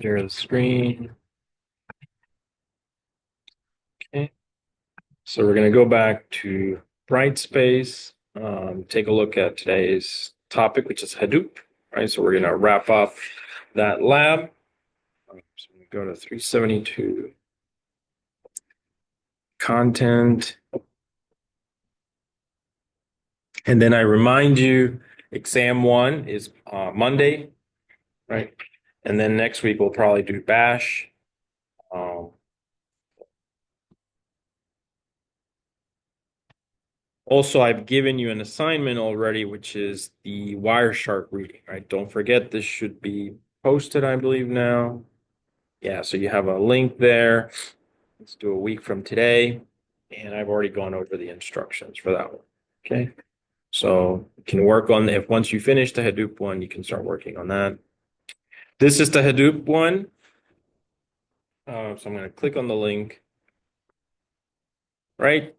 Share the screen. Okay. So we're going to go back to Brightspace, take a look at today's topic, which is Hadoop, right? So we're going to wrap up that lab. So I'm going to go to 372 content. And then I remind you, exam one is Monday, right? And then next week we'll probably do Bash. Um, Also, I've given you an assignment already, which is the Wireshark reading, right? Don't forget this should be posted, I believe now. Yeah, so you have a link there. Let's do a week from today. And I've already gone over the instructions for that one. Okay. So you can work on if once you finish the Hadoop one, you can start working on that. This is the Hadoop one. So I'm going to click on the link. Right?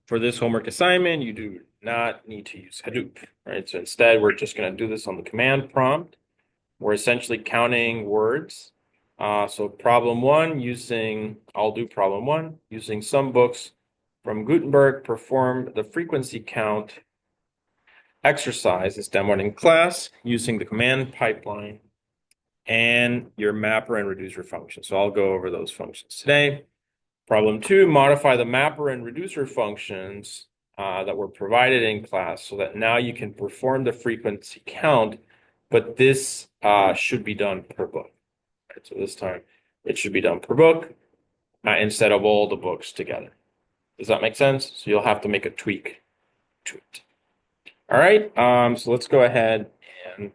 For this homework assignment, you do not need to use Hadoop, right? So instead, we're just going to do this on the command prompt. We're essentially counting words. So problem one, I'll do problem one, using some books from Gutenberg, perform the frequency count exercise as demoed in class using the command pipeline and your mapper and reducer function. So I'll go over those functions today. Problem two, modify the mapper and reducer functions that were provided in class so that now you can perform the frequency count, but this should be done per book. Right? So this time it should be done per book instead of all the books together. Does that make sense? So you'll have to make a tweak to it. All right, so let's go ahead and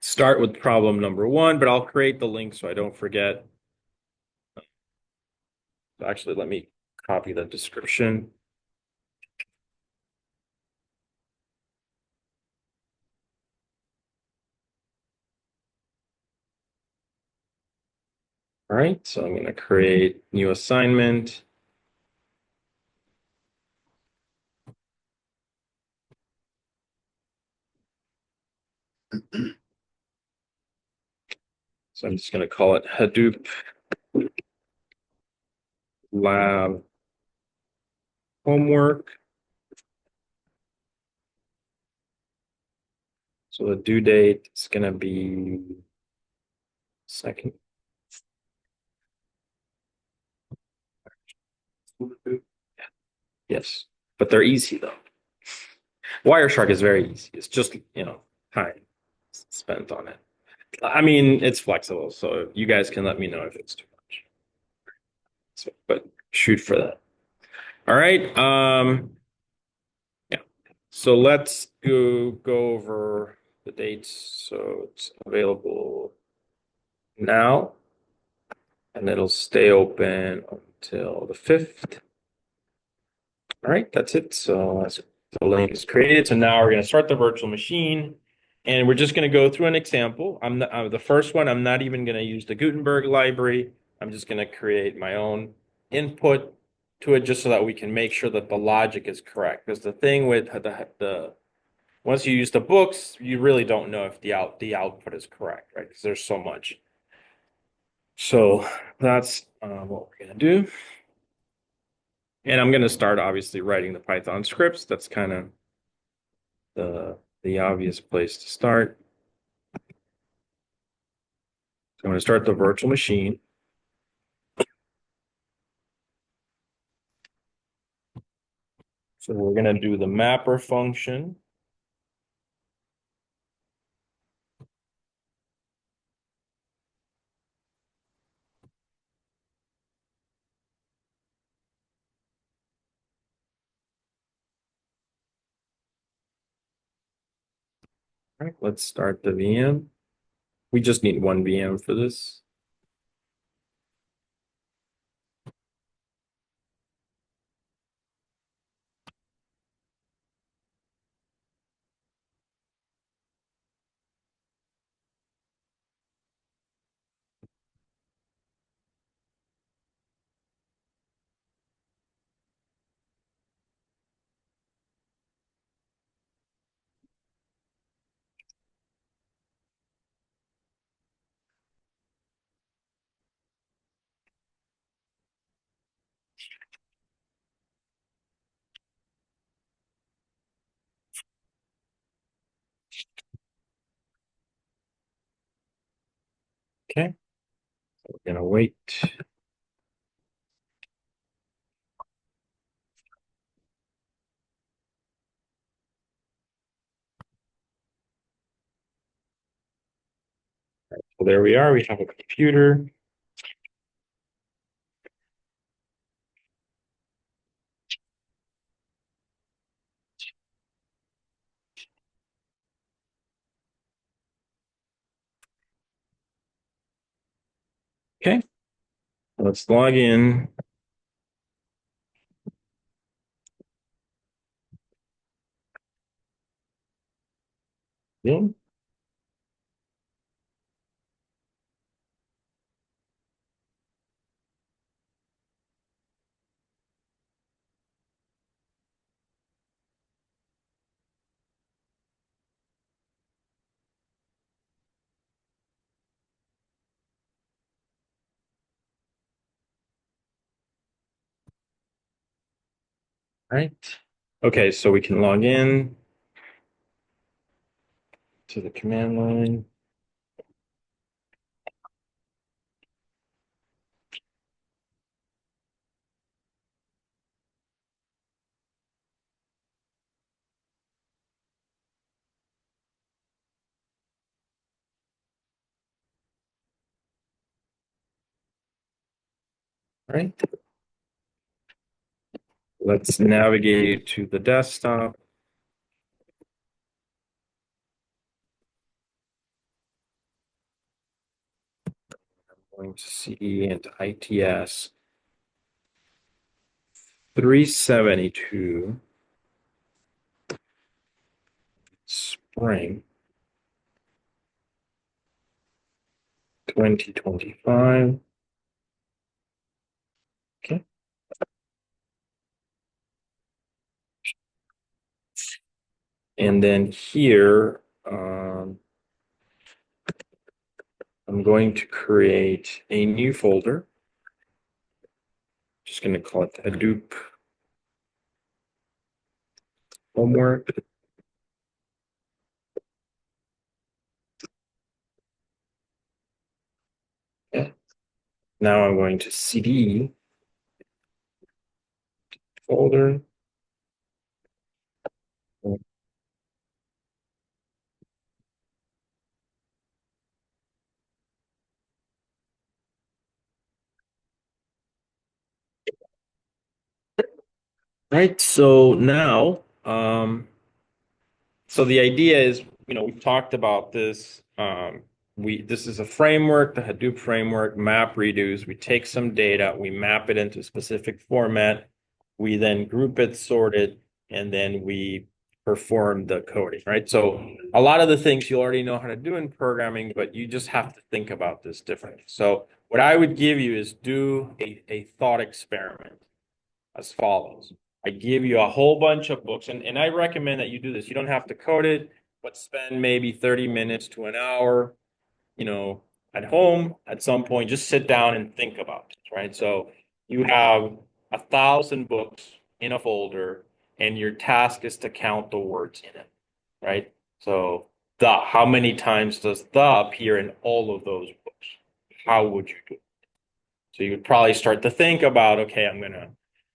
start with problem number one, but I'll create the link so I don't forget. Actually, let me copy the description. All right, so I'm going to create new assignment. So I'm just going to call it Hadoop Lab Homework. So the due date is going to be second. Yes, but they're easy though. Wireshark is very easy. It's just, time spent on it. I mean, it's flexible, so you guys can let me know if it's too much. So, but shoot for that. All right. Yeah. So let's go over the dates. So it's available now, and it'll stay open until the 5th. All right, that's it. So the link is created. So now we're going to start the virtual machine, and we're just going to go through an example. The first one, I'm not even going to use the Gutenberg library. I'm just going to create my own input to it just so that we can make sure that the logic is correct. Because the thing with the once you use the books, you really don't know if the output is correct, right? Because there's so much. So that's what we're going to do. And I'm going to start obviously writing the Python scripts. That's kind of the obvious place to start. So I'm going to start the virtual machine. So we're going to do the mapper function. All right, let's start the VM. We just need one VM for this. Okay, we're gonna wait. So there we are. We have a computer. Okay, let's log in. In. Right. Okay, so we can log in to the command line. Right. Let's navigate to the desktop. Going to CD into ITS 372 spring 2025. Okay. And then here, I'm going to create a new folder. Just going to call it Hadoop homework. Okay. Now I'm going to CD folder. Right. So now, so the idea is, we've talked about this. This is a framework, the Hadoop framework, MapReduce. We take some data, we map it into a specific format, we then group it, sort it, and then we perform the coding, right? So a lot of the things you already know how to do in programming, but you just have to think about this differently. So what I would give you is do a thought experiment as follows. I give you a whole bunch of books, and I recommend that you do this. You don't have to code it, but spend maybe 30 minutes to an hour, at home at some point. Just sit down and think about it, right? So you have 1,000 books in a folder, and your task is to count the words in it, right? So how many times does the appear in all of those books? How would you do it? So you would probably start to think about, okay, I'm going to,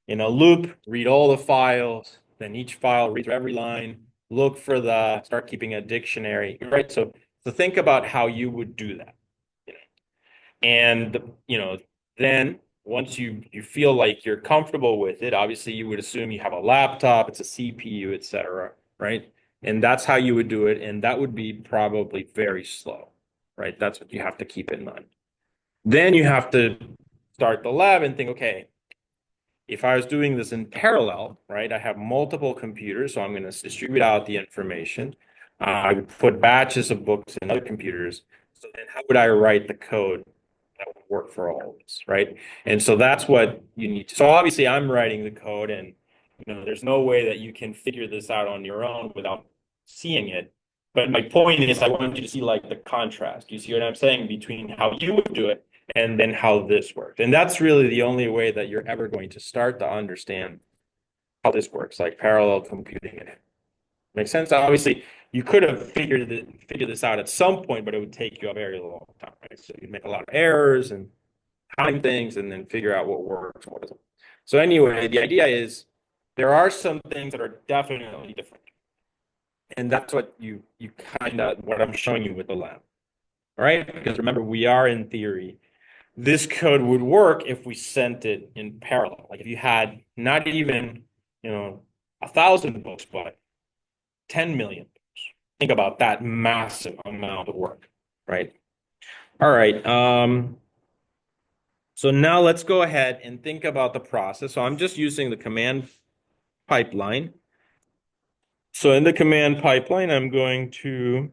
in a loop, read all the files, then each file, read through every line, look for start keeping a dictionary, right? So think about how you would do that. And, then once you feel like you're comfortable with it, obviously you would assume you have a laptop, it's a CPU, et cetera, right? And that's how you would do it. And that would be probably very slow, right? That's what you have to keep in mind. Then you have to start the lab and think, okay, if I was doing this in parallel, right, I have multiple computers, so I'm going to distribute out the information. I would put batches of books in other computers. So then how would I write the code that would work for all of us, right? And so that's what you need to. So obviously I'm writing the code, and there's no way that you can figure this out on your own without seeing it. But my point is I want you to see like the contrast. You see what I'm saying between how you would do it and then how this works. And that's really the only way that you're ever going to start to understand how this works, like parallel computing it. Makes sense? Obviously, you could have figured this out at some point, but it would take you a very long time, right? So you'd make a lot of errors and time things and then figure out what works and what doesn't. So anyway, the idea is there are some things that are definitely different. And that's what you kind of what I'm showing you with the lab. All right? Because remember, we are in theory. This code would work if we sent it in parallel. Like if you had not even, 1,000 books, but 10 million books. Think about that massive amount of work, right? All right. So now let's go ahead and think about the process. So I'm just using the command pipeline. So in the command pipeline, I'm going to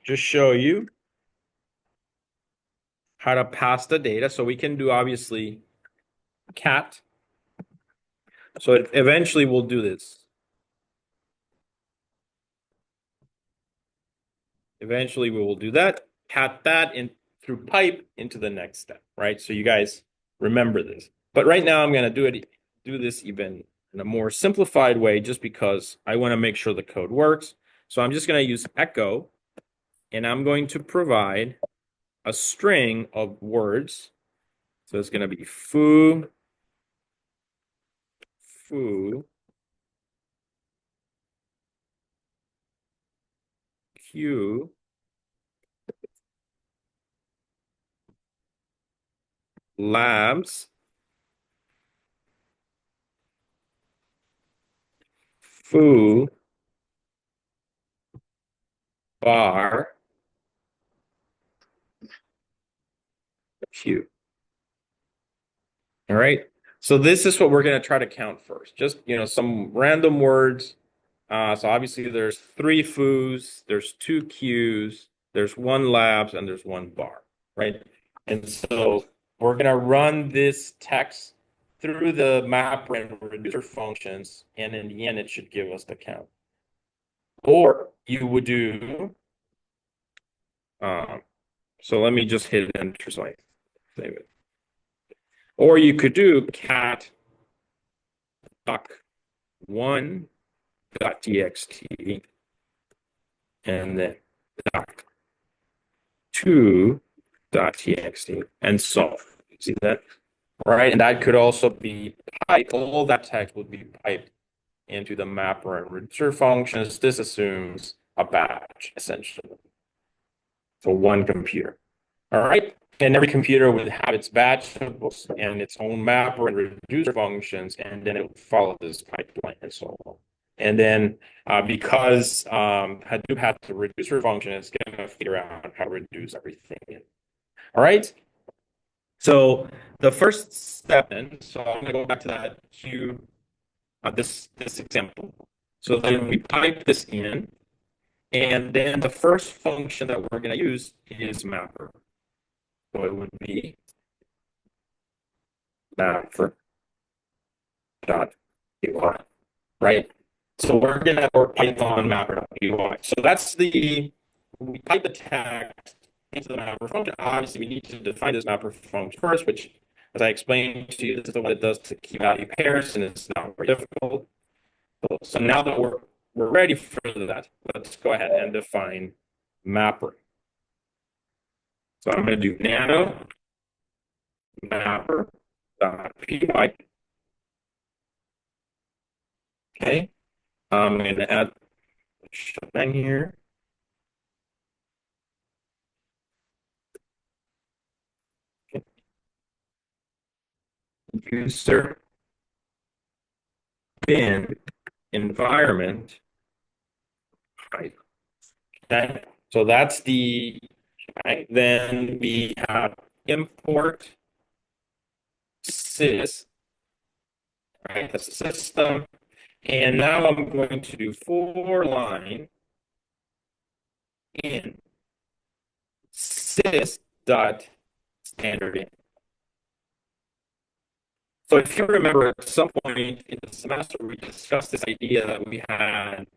just show you how to pass the data. So we can do obviously cat. So eventually we'll do this. Eventually we will do that, cat that in through pipe into the next step, right? So you guys remember this. But right now I'm going to do this even in a more simplified way just because I want to make sure the code works. So I'm just going to use echo and I'm going to provide a string of words. So it's going to be foo, q, labs, foo, bar, q. All right. So this is what we're going to try to count first. Just, some random words. So obviously there's 3 foos, there's 2 qs, there's 1 labs, and there's 1 bar, right? And so we're going to run this text through the map and reducer functions, and in the end, it should give us the count. Or you would do, so let me just hit enter so I save it. Or you could do cat doc1.txt and then doc2.txt and solve. See that? Right? And that could also be piped. All that text would be piped into the mapper and reducer functions. This assumes a batch, essentially, for one computer. All right? And every computer would have its batch and its own mapper and reducer functions, and then it would follow this pipeline and so on. And then because Hadoop has the reducer function, it's going to figure out how to reduce everything. All right? So the first step then, so I'm going to go back to that to this example. So then we pipe this in, and then the first function that we're going to use is mapper. So it would be mapper dot UI, right? So we're going to work Python mapper dot UI. So that's we pipe the text into the mapper function. Obviously, we need to define this mapper function first, which, as I explained to you, this is what it does to key value pairs, and it's not very difficult. So now that we're ready for that, let's go ahead and define mapper. So I'm going to do nano mapper.py. Okay. I'm going to add a shebang here. Okay. User bin environment type. Okay. So that's the, right. Then we have import sys, right? That's the system. And now I'm going to do for line in sys dot standard in. So if you remember at some point in the semester, we discussed this idea that we had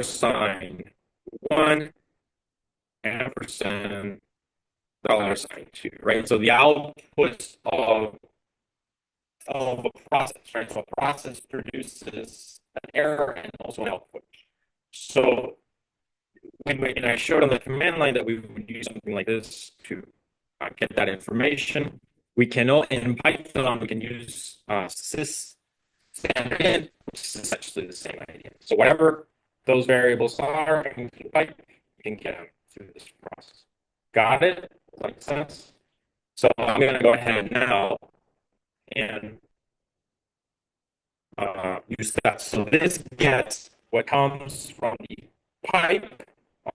$sign 1 ampersand dollar sign two, right? So the output of a process, right? So a process produces an error and also an output. So and I showed on the command line that we would use something like this to get that information. We can in Python we can use sys standard in, which is essentially the same idea. So whatever those variables are in pipe, you can get them through this process. Got it? Does that make sense? So I'm going to go ahead now and use that. So this gets what comes from the pipe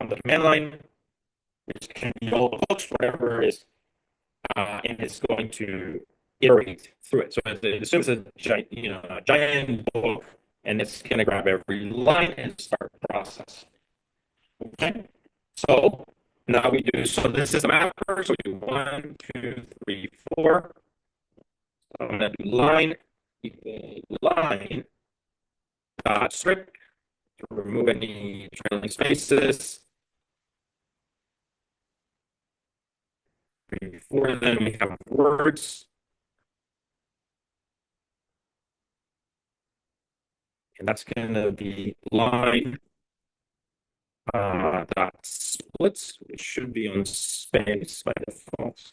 on the command line, which can be all the books, whatever it is, and it's going to iterate through it. So it assumes a giant book, and it's going to grab every line and start the process. Okay, so now we do. So this is a mapper. So we do 1, 2, 3, 4. So I'm going to do line equal line dot strip to remove any trailing spaces. 3, 4. Then we have words. And that's going to be line dot splits, which should be on space by default.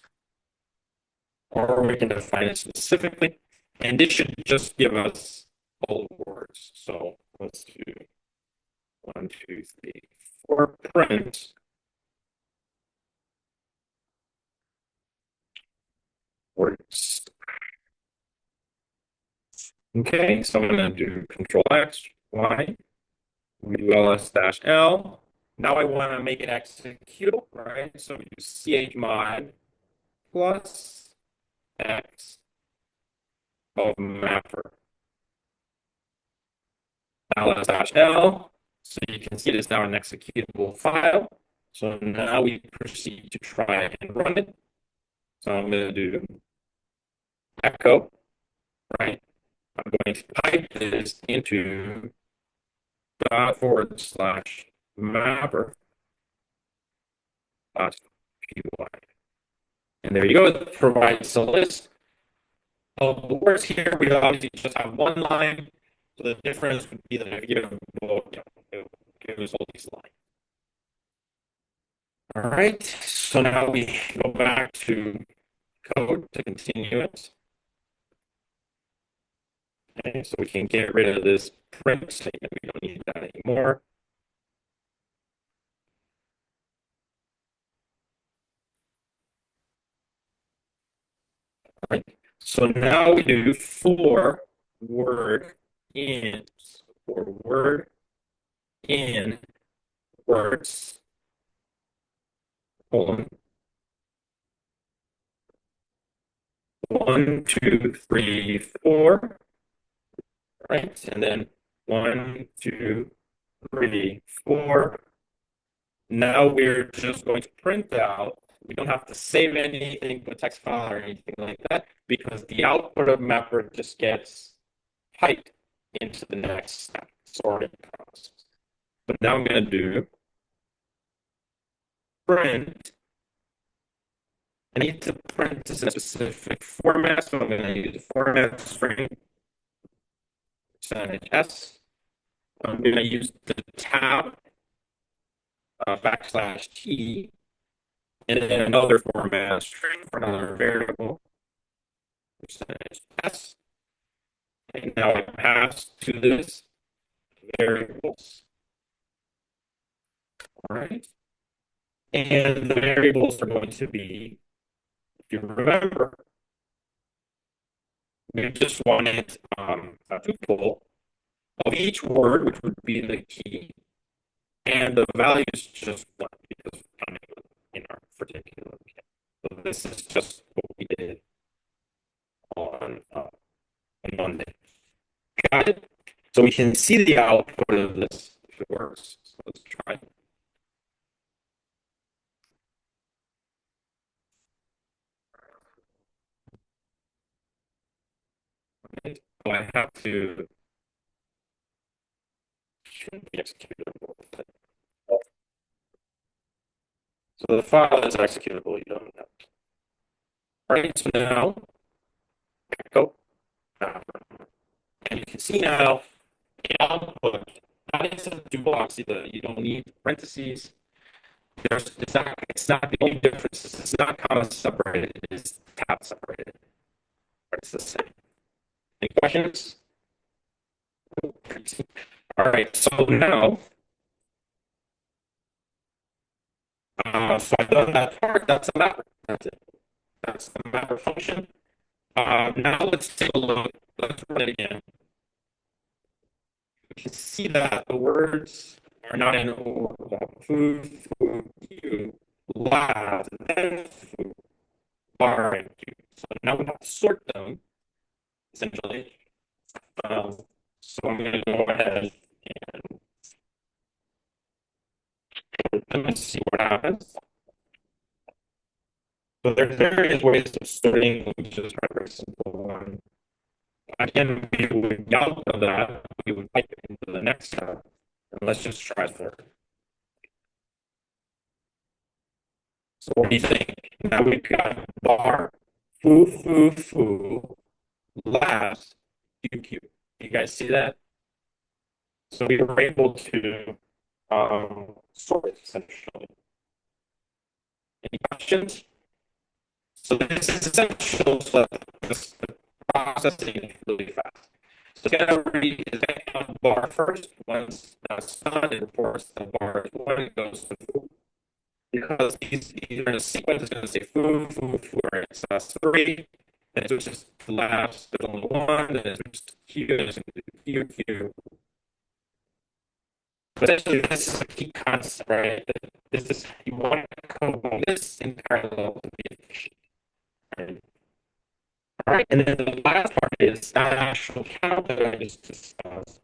Or we can define it specifically. And this should just give us all words. So let's do 1, 2, 3, 4 print. Words. Okay, so I'm going to do Control X, Y. We do ls-l. Now I want to make it executable, right? So we do chmod plus x of mapper ls-l. So you can see it is now an executable file. So now we proceed to try and run it. So I'm going to do echo, right? I'm going to pipe this into /mapper py. And there you go. It provides a list of the words here. We obviously just have one line. So the difference would be that if you give it gives all these lines. All right. So now we go back to code to continue it. Okay, so we can get rid of this print statement. We don't need that anymore. All right. So now we do for word in words colon 1, 2, 3, 4. Right, and then 1, 2, 3, 4. Now we're just going to print out. We don't have to save anything to a text file or anything like that because the output of mapper just gets piped into the next step, sorting process. But now I'm going to do print. I need to print this in a specific format, so I'm going to use the format string %s. I'm going to use the tab \t and then another format string for another variable %s. And now I pass to this variables. All right. And the variables are going to be, if you remember, we just wanted a tuple of each word, which would be the key, and the value is just one because we're counting in our particular case. So this is just what we did on Monday. Got it? So we can see the output of this if it works. So let's try. Okay. So I have to shouldn't be executable. So the file is executable, you don't know. All right, so now go. uh, And you can see now the output, not instead of two blocks, you don't need parentheses. It's not the only difference. It's not comma separated, it's tab separated. It's the same. Any questions? All right, so now, so I've done that part. That's a mapper. That's it. That's the mapper function. Now let's take a look. Let's run it again. You can see that the words are not in order. Food, food, you, lab, then food, bar, and you. So now we have to sort them, essentially. Um, so I'm going to go ahead and put them and see what happens. So there's various ways of sorting. Let me just try a very simple one. Again, we would out of that, we would type it into the next tab. And let's just try sort. So what do you think? Now we've got bar, foo, foo, foo, last, QQ. You guys see that? So we were able to sort it essentially. Any questions? So this is essential so that the processing is really fast. So it's gonna read is gonna count bar first. Once that's done, it reports the bar is one, it goes to foo. Because these are in a sequence, it's gonna say foo, foo, foo, right? So that's three. And it switches to last, there's only one, and it switches to Q, and it's gonna do Q, Q. But essentially, this is a key concept, right? This is you want to combine this in parallel to be efficient. Right? All right, and then the last part is that actual count that I just discussed,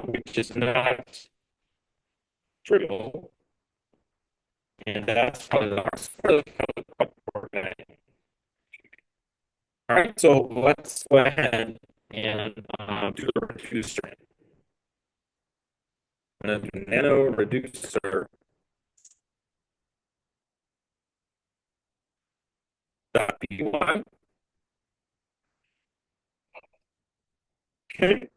which is not trivial, and that's part of our sort of code organizing. All right, so let's go ahead and do the reducer. I'm going to do nano reducer dot py. Okay,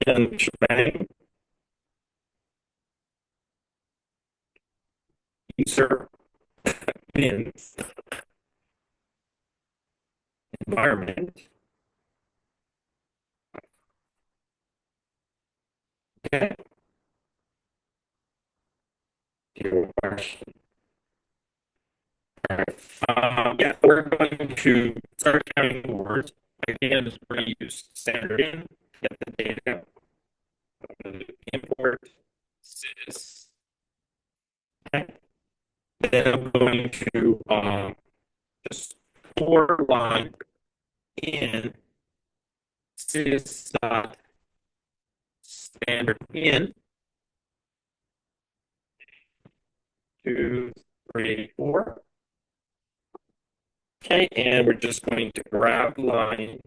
and shebang user bins environment. Okay, your question. All right. Yeah, we're going to start counting the words. Again, we're going to use standard in, get the data, import sys. Okay. Then I'm going to just for line in sys dot standard in 2, 3, 4. Okay, and we're just going to grab line,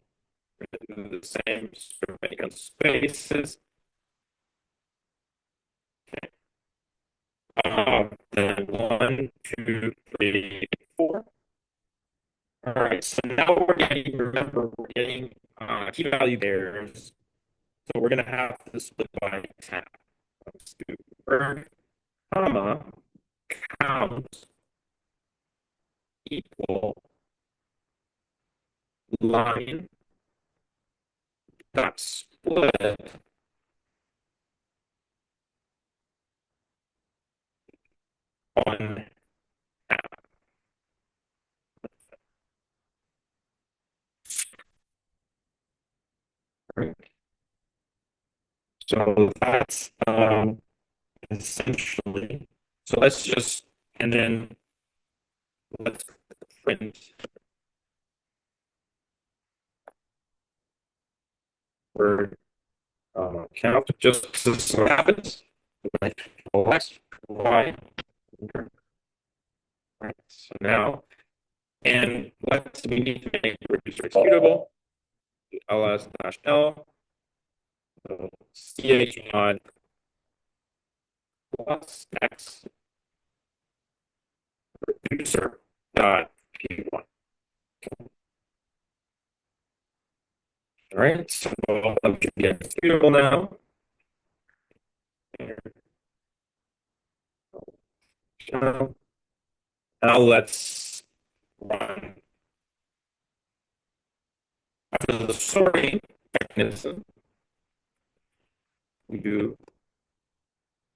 do the same, sort of make spaces. Okay. Then 1, 2, 3, 4. All right, so now remember, we're getting key value pairs. So we're going to have to split by tab. Let's do earn, comma, count equal line dot split on tab. Right? So that's essentially, so let's just, and then let's print word count just so happens. Like X, Y. Right. So now, and we need to make the reducer executable. ls-l ch mod plus x Producer dot P1. All right, so I'm getting executable now. Now let's run after the sorting mechanism. We do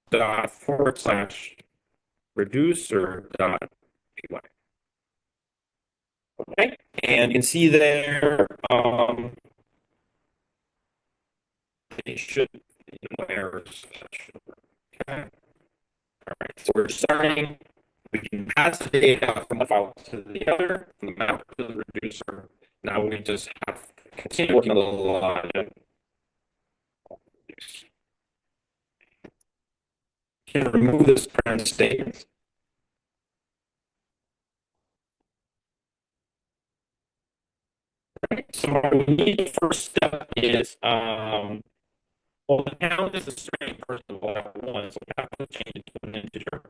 dot forward slash reducer dot py. Okay, and you can see there, they should, errors. Okay. All right, so we're starting. We can pass the data from one file to the other, from the map to the reducer. Now we just have to continue working on the logic. Can remove this parent statement. So what we need, the first step is, well, the count is a string, first of all, one, so we have to change it to an integer.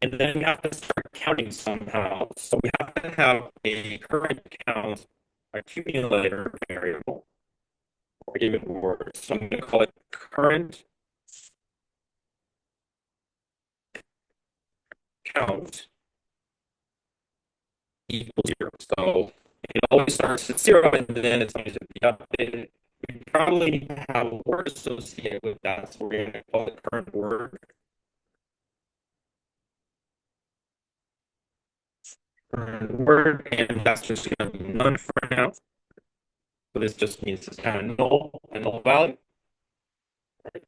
And then we have to start counting somehow. So we have to have a current count accumulator variable or given word. So I'm going to call it current count equals 0. So it always starts at 0 and then it's going to be updated. We probably need to have a word associated with that. So we're going to call it current word. Current word, and that's just going to be none for now. So this just means it's kind of null, a null value. And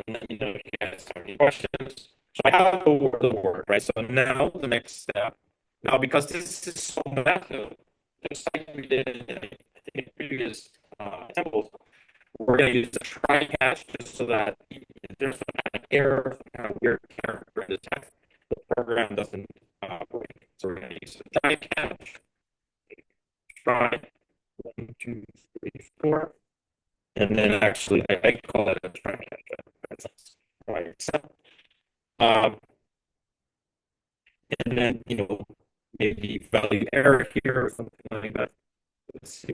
let me know if you guys have any questions. So I have the word, right? So now the next step. Now, because this is so method, just like we did in, I think, in previous examples, we're going to use the try catch just so that if there's some kind of error, some kind of weird character in the text, the program doesn't break. So we're going to use the try catch. Try 1, 2, 3, 4. And then actually, I call it a try catch. Right. So, um, and then, maybe value error here or something like that. Let's see.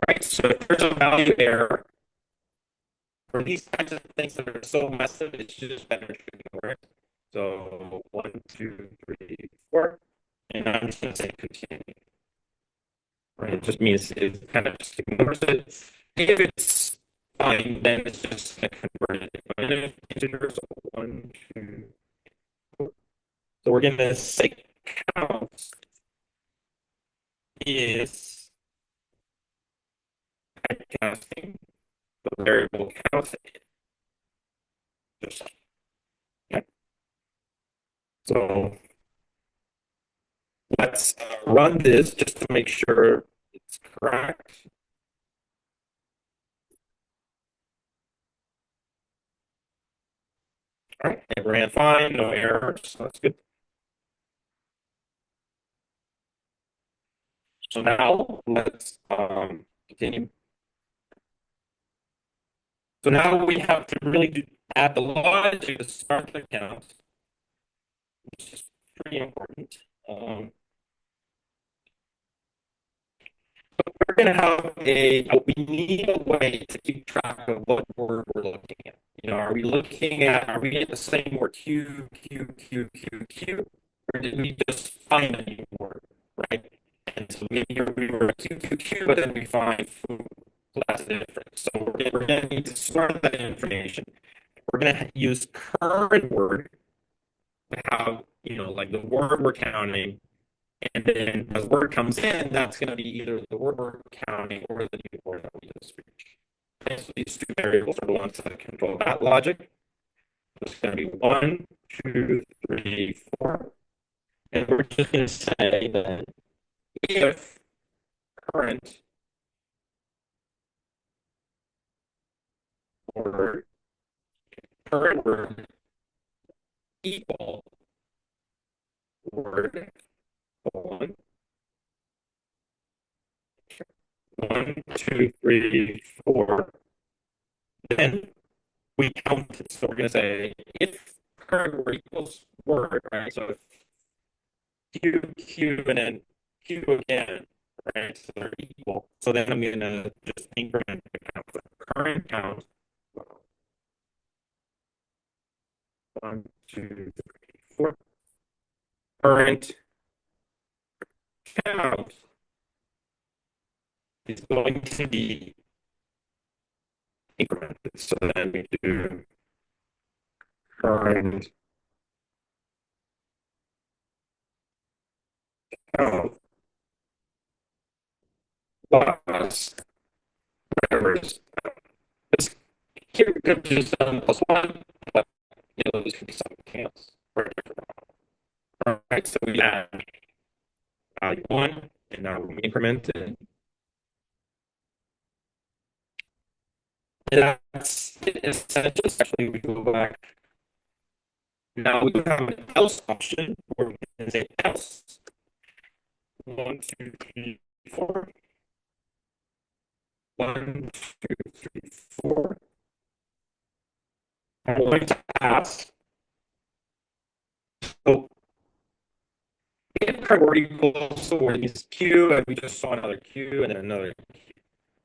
Right. So if there's a value error for these kinds of things that are so massive, it's just better to ignore it. So 1, 2, 3, 4. And I'm just going to say continue. Right. It just means it kind of just ignores it. If it's fine, then it's just going to convert it into integers. So 1, 2. So we're going to say count is casting the variable count. Just, yeah. So let's run this just to make sure it's correct. All right, it ran fine, no errors, so that's good. So now let's continue. So now we have to really add the logic to start the count, which is pretty important. We're going to have we need a way to keep track of what word we're looking at. Are we at the same word Q, Q, Q, Q, Q, or did we just find a new word, right? And so maybe we were Q, Q, Q, but then we find food. So that's the difference. So we're going to need to store that information. We're going to use current word to have, like the word we're counting. And then as word comes in, that's going to be either the word we're counting or the new word that we just reached. Okay, so these two variables are the ones that control that logic. It's going to be 1, 2, 3, 4. And we're just going to say that if current word, current word equal word 1, 1, 2, 3, 4, then we count it. So we're going to say if current word equals word, right? So if Q, Q, and then Q again, right? So they're equal. So then I'm going to just increment the count. So current count, 1, 2, 3, 4. Current count is going to be incremented. So then we do current count plus whatever is this. Here we could just plus 1, but this could be something else. All right, so we add value 1, and now we increment it. And that's it. Essentially, we go back. Now we have an else option where we can say else 1, 2, 3, 4. 1, 2, 3, 4. I'm going to ask, so if priority equals, so where is Q, and we just saw another Q and then another Q.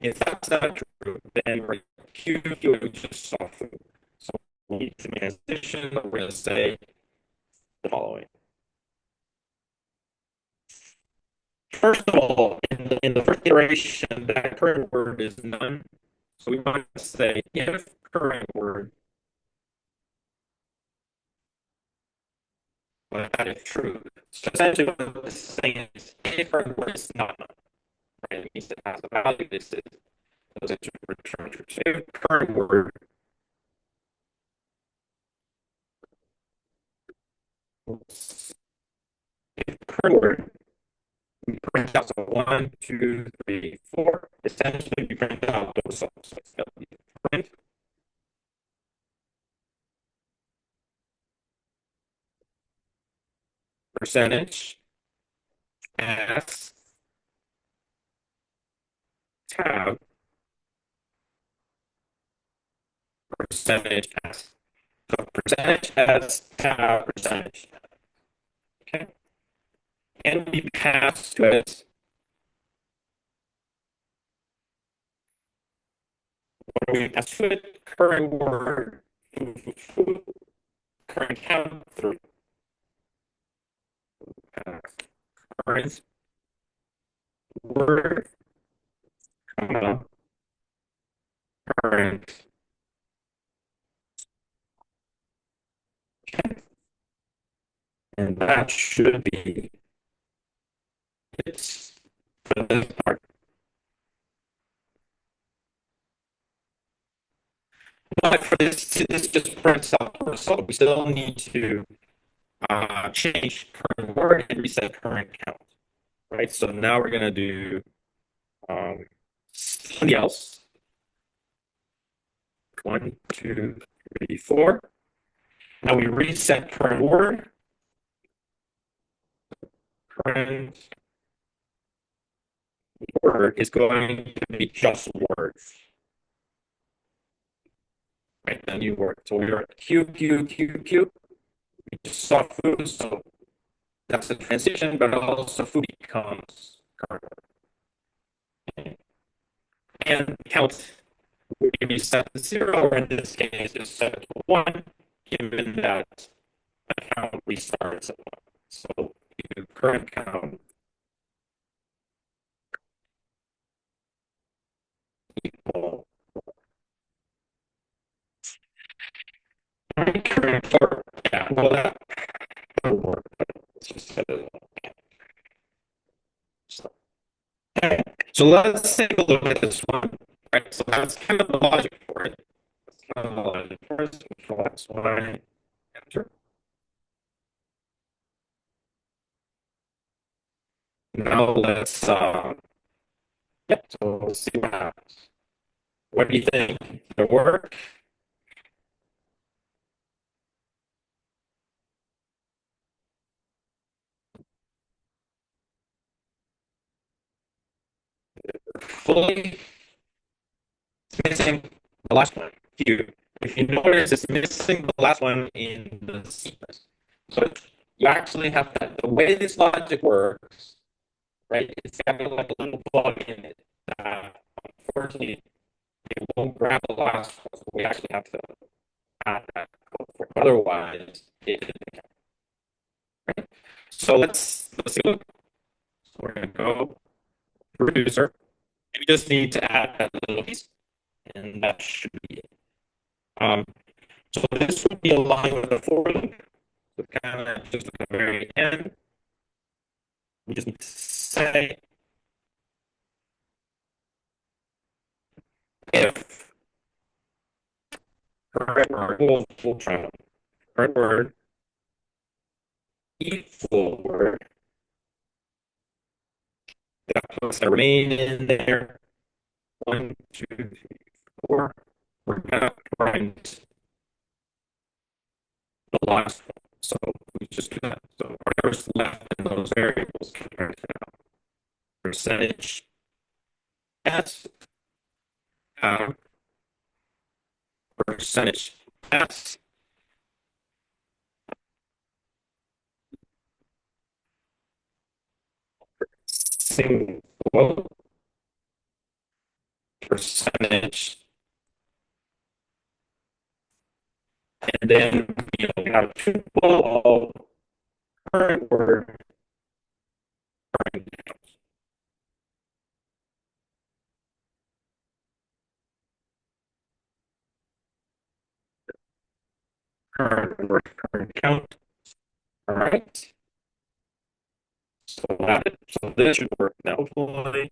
If that's not true, then we're Q, Q, and we just saw food. So we need to transition, we're going to say the following. First of all, in the first iteration, that current word is none. So we want to say if current word, well, that is true. So essentially what this is saying is if current word is not none, right? It means it has a value. This is goes into return true. So if current word if current word we print out so 1, 2, 3, 4. Essentially we print out those cells. So print percentage as tab percentage as. So percentage as tab percentage. Okay. And we pass to it what do we pass to it? Current word, current count through current word, current. Okay. And that should be it for this part. But for this just prints out the result. We still need to change current word and reset current count, right? So now we're going to do something else. 1, 2, 3, 4. Now we reset current word. Current word is going to be just words. Right, the new word. So we are at Q, Q, Q, Q. We just saw food, so that's a transition, but also food becomes current word. And count would be set to 0, or in this case, is set to 1, given that account restarts at 1. So the current count equal current or yeah, well that would work, but let's just set it up. So, okay. So let's take a look at this one. Right, so that's kind of the logic for it. That's kind of the logic for it. Control X, Y, enter. Now let's yeah, so let's see what happens. What do you think? Did it work? Fully missing the last one, Q. If you notice, it's missing the last one in the sequence. So you actually have to, the way this logic works, right? It's got like a little bug in it that unfortunately it won't grab the last one. So we actually have to add that code for it. Otherwise, it isn't. Right? So let's see. So we're gonna go producer. You just need to add that little piece, and that should be it. Um, so this would be aligned with the for loop. So kind of just at the very end, we just need to say if current word, we'll try it. Current word equal word that puts the remain in there. 1, 2, 3, 4. We're gonna print the last one. So we just do that. So whatever's left in those variables can print it out. Percentage S percentage S single percentage, and then we have tuple of current word current count. All right. So this should work now. Hopefully,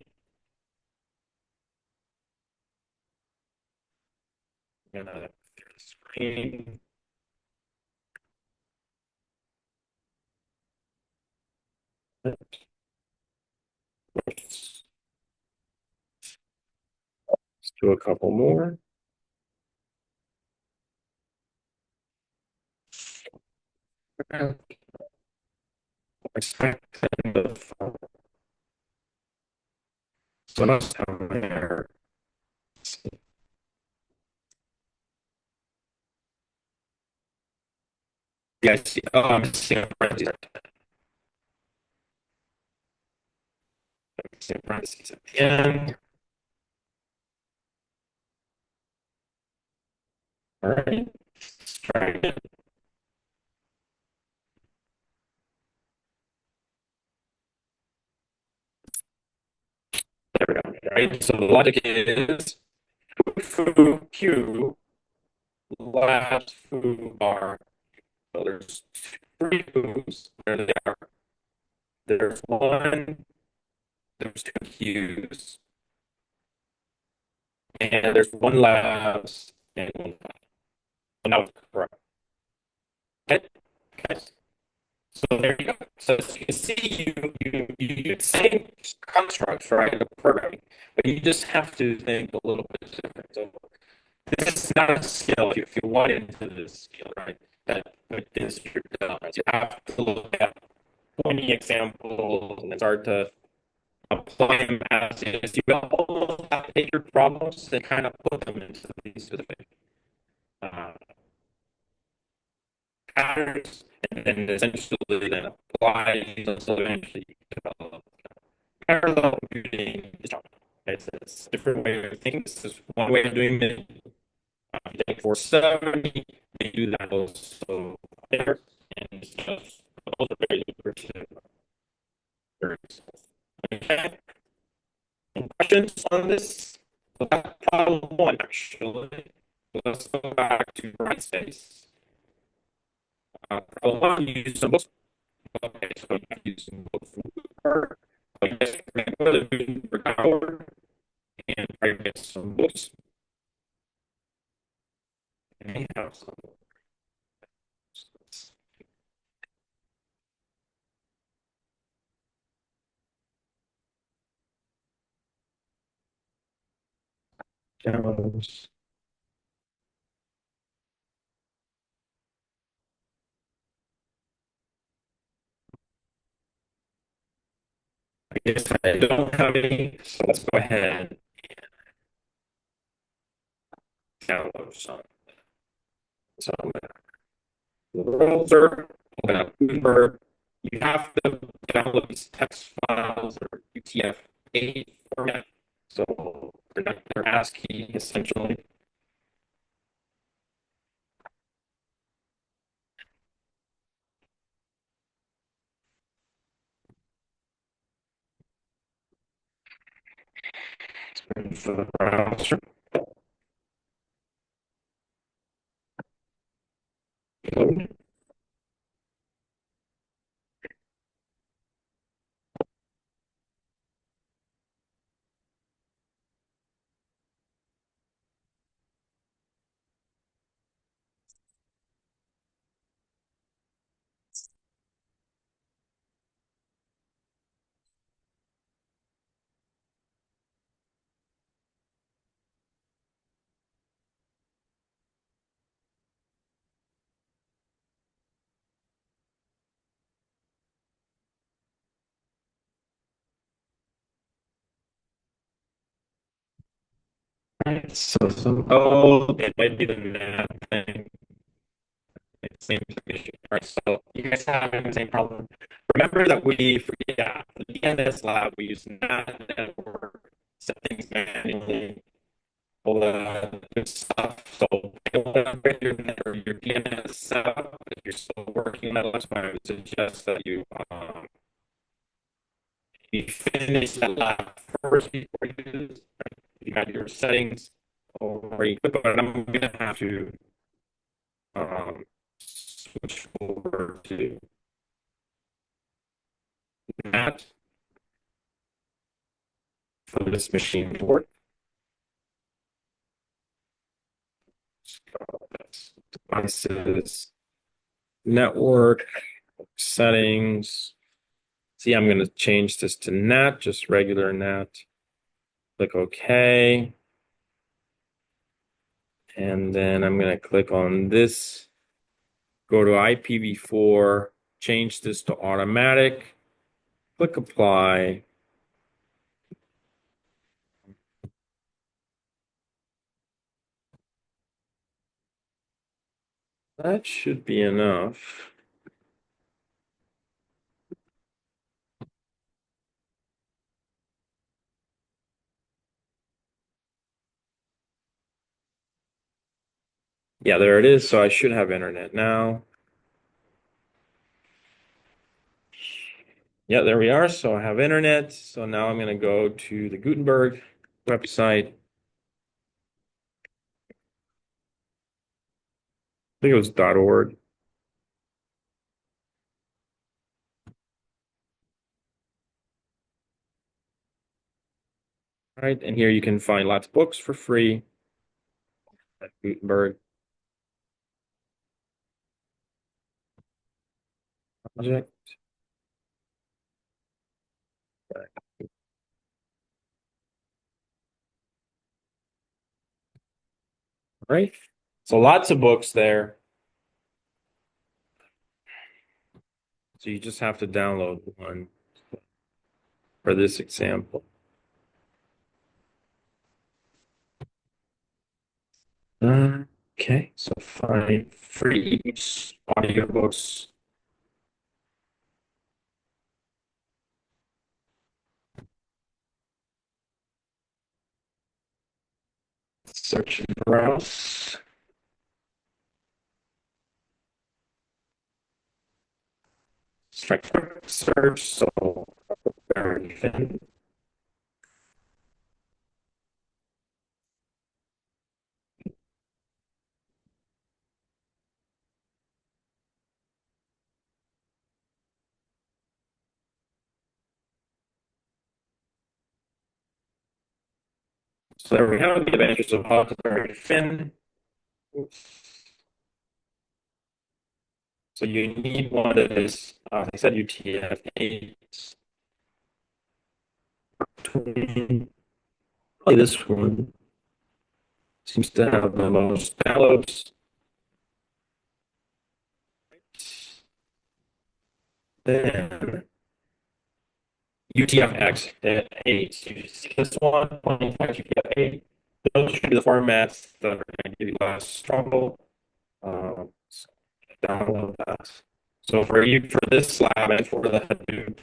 I'm gonna clear the screen. Let's do a couple more. Expect so that's down there. Yeah, I see. Oh, I'm seeing parentheses. I'm seeing parentheses at the end. All right. Let's try again. There we go. All right. So the logic is foo q last foo bar. So there's three foos. There they are. There's one. There's two q's, and there's one last and one last. So now it's correct. Okay. Okay. So there you go. So as you can see, you use the same constructs, right, in the programming, but you just have to think a little bit different. So this is not a skill. If you want into this skill, right, that is your development. You have to look at 20 examples and start to apply them as is. You almost have to take your problems and kind of put them into these specific uh, patterns, and then essentially then apply these until eventually develop parallel computing is not. It's a different way of thinking. This is one way of doing it. You take 470, they do that also there, and it's just those are very lucrative. Okay. Any questions on this? So that's problem one, actually. So let's go back to Brightspace. Problem one, you use symbols. Okay, so you have to use symbols. I guess we're going to do Ricardo and try to get some books. And I have some demos. I guess I don't have any, so let's go ahead and download some. So the browser, open up Gutenberg. You have to download these text files or UTF-8 format. So they're ASCII essentially. For the browser. Right, so it might be the math thing. Same issue. All right, so you guys having the same problem. Remember that yeah, for the DNS lab, we use NAT network, set things manually, all the good stuff. So whatever your DNS setup, if you're still working on that, that's why I would suggest that you finish that lab first before you do this. Right? You got your settings already, but I'm gonna have to switch over to NAT for this machine to work. Devices, network, settings. See, I'm going to change this to NAT, just regular NAT. Click OK. And then I'm going to click on this, go to IPv4, change this to automatic, click apply. That should be enough. Yeah, there it is. So I should have internet now. Yeah, there we are. So I have internet. So now I'm going to go to the Gutenberg website. I think it was .org. Right, and here you can find lots of books for free at Gutenberg project. Right, so lots of books there. So you just have to download one for this example. Okay, so find free audiobooks. Search and browse. Strike search, so very thin. So there we have the advantages of very thin. Oops. So you need one that is, I said UTF-8. Probably this one seems to have the most downloads. Then UTF-X at 8. You see this one, UTF-8. Those should be the formats that are going to give you less trouble. download that. So for this lab and for the Hadoop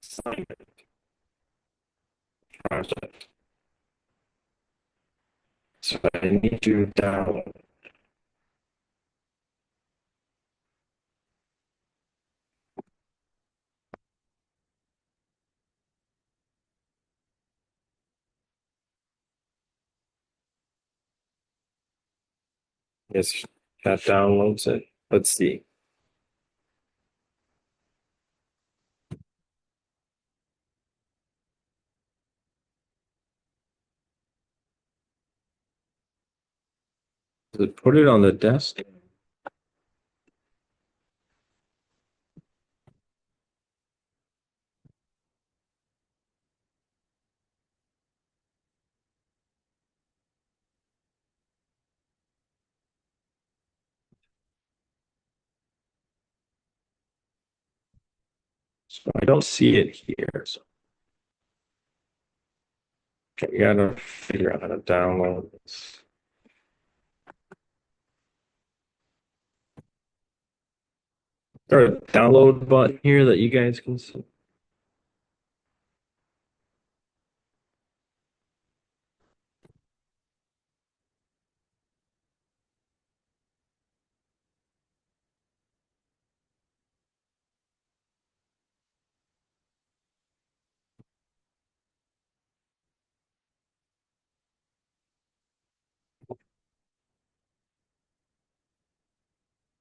assignment project, so I need to download. Yes, that downloads it. Let's see. Does it put it on the desk? So I don't see it here. So okay, we gotta figure out how to download this. Is there a download button here that you guys can see?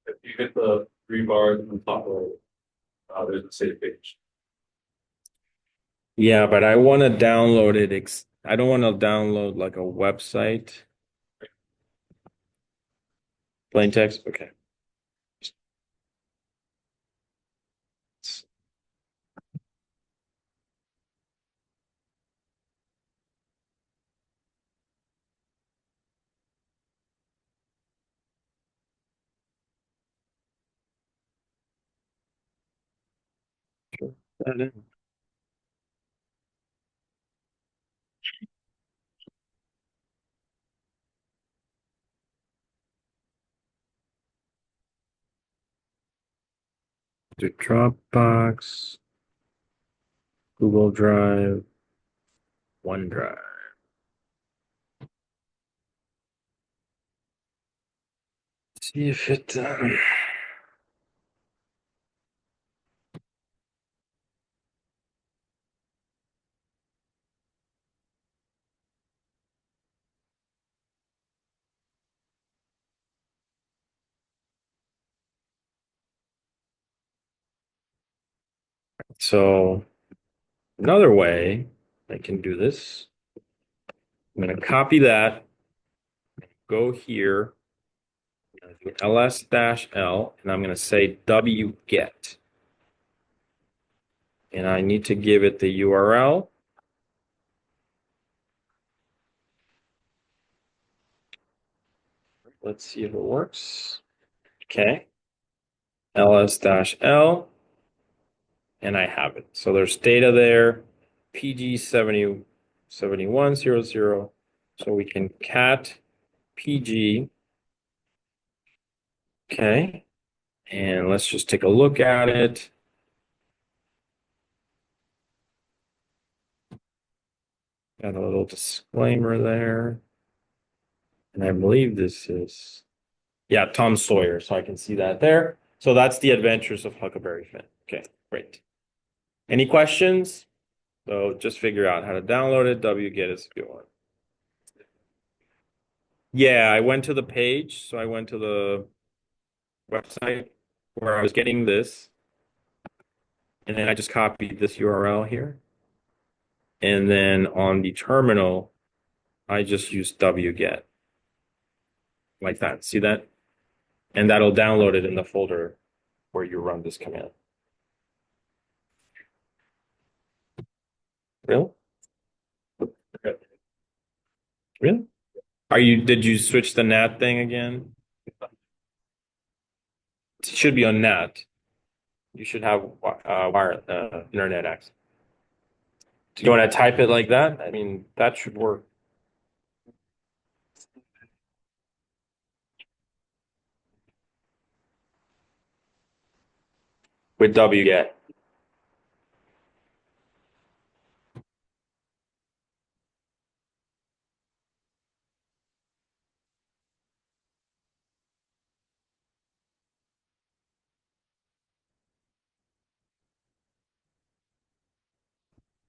If you hit the three bars on top of there's a save page. Yeah, but I want to download it. I don't want to download like a website. Plain text? Okay. Sure. That in. To Dropbox, Google Drive, OneDrive. See if it. So another way I can do this. I'm going to copy that, go here, ls-l, and I'm going to say wget. And I need to give it the URL. Let's see if it works. Okay. ls-l, and I have it. So there's data there, PG 7100. So we can cat PG. Okay. And let's just take a look at it. Got a little disclaimer there. And I believe this is, yeah, Tom Sawyer. So I can see that there. So that's the Adventures of Huckleberry Finn. Okay, great. Any questions? So just figure out how to download it. Wget is a good one. Yeah, I went to the page. So I went to the website where I was getting this. And then I just copied this URL here. And then on the terminal, I just used wget like that. See that? And that'll download it in the folder where you run this command. Really? Okay. Really? Did you switch the NAT thing again? It should be on NAT. You should have internet access. Do you want to type it like that? I mean, that should work. with wget.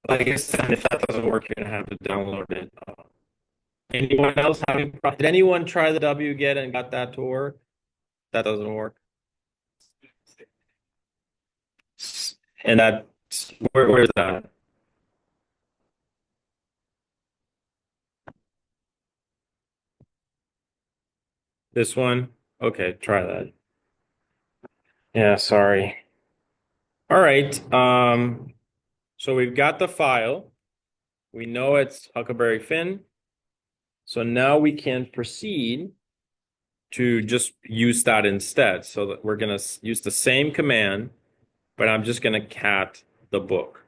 I guess then if that doesn't work, you're gonna have to download it. Anyone else did anyone try the wget and got that to work? That doesn't work. And that where's that? This one? Okay, try that. Yeah, sorry. All right. So we've got the file. We know it's Huckleberry Finn. So now we can proceed to just use that instead. So that we're gonna use the same command, but I'm just gonna cat the book.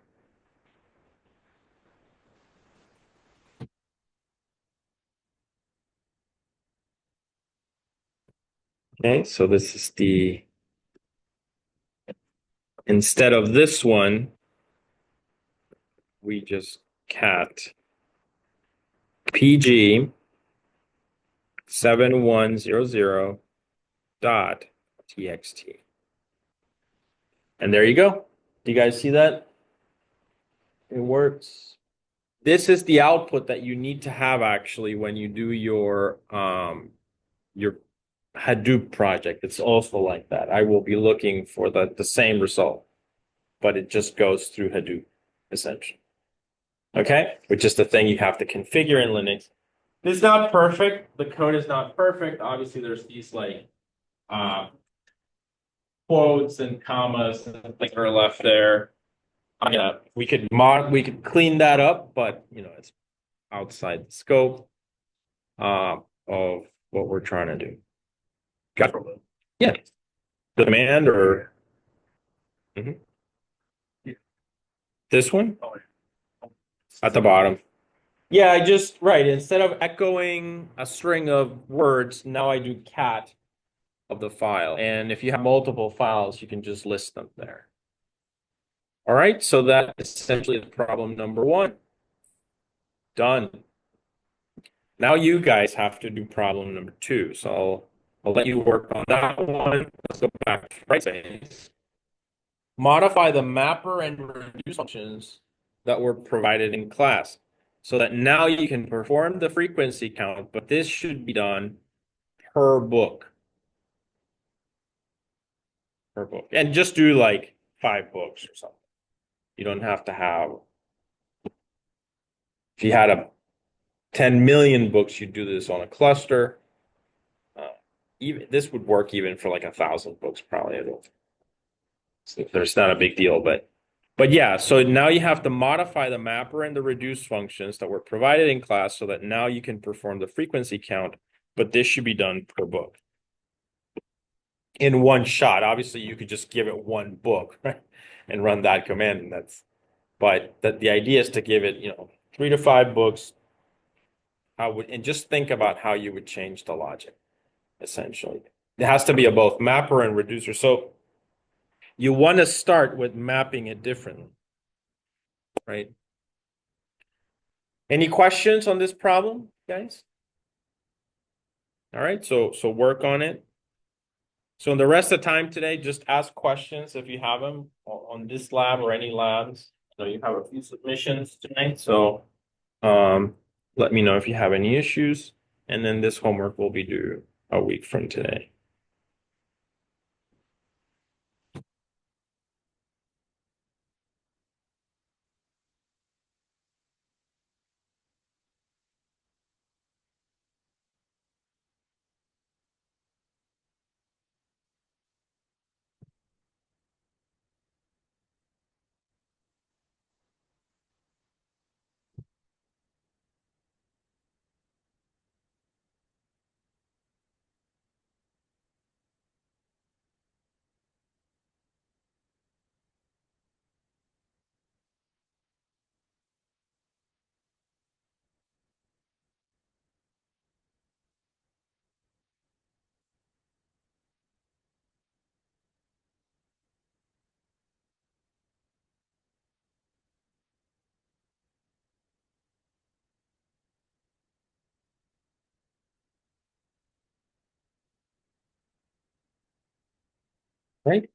Okay, so this is instead of this one, we just cat PG 7100 dot txt. And there you go. Do you guys see that? It works. This is the output that you need to have actually when you do your Hadoop project. It's also like that. I will be looking for the same result, but it just goes through Hadoop, essentially. Okay? Which is the thing you have to configure in Linux. It's not perfect. The code is not perfect. Obviously, there's these like uh, quotes and commas and things are left there. Yeah, we could clean that up, but it's outside the scope of what we're trying to do. Got it? Yeah. The command or Mhm. This one at the bottom. Yeah, right. Instead of echoing a string of words, now I do cat of the file. And if you have multiple files, you can just list them there. All right, so that essentially is problem number one. Done. Now you guys have to do problem number two. So I'll let you work on that one. Let's go back to right space. Modify the mapper and reduce functions that were provided in class so that now you can perform the frequency count, but this should be done per book. Per book. And just do like 5 books or something. You don't have to have, if you had 10 million books, you'd do this on a cluster. Even this would work even for like 1,000 books, probably. I don't. So there's not a big deal, but yeah. So now you have to modify the mapper and the reduce functions that were provided in class, so that now you can perform the frequency count. But this should be done per book in one shot. Obviously, you could just give it one book, right, and run that command, and But the idea is to give it, 3 to 5 books. And just think about how you would change the logic. Essentially, it has to be a both mapper and reducer. So you want to start with mapping it differently, right? Any questions on this problem, guys? All right, so work on it. So in the rest of the time today, just ask questions if you have them on this lab or any labs. So you have a few submissions tonight, so let me know if you have any issues, and then this homework will be due a week from today. Right.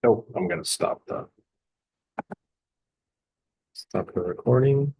Oh, I'm gonna stop the recording.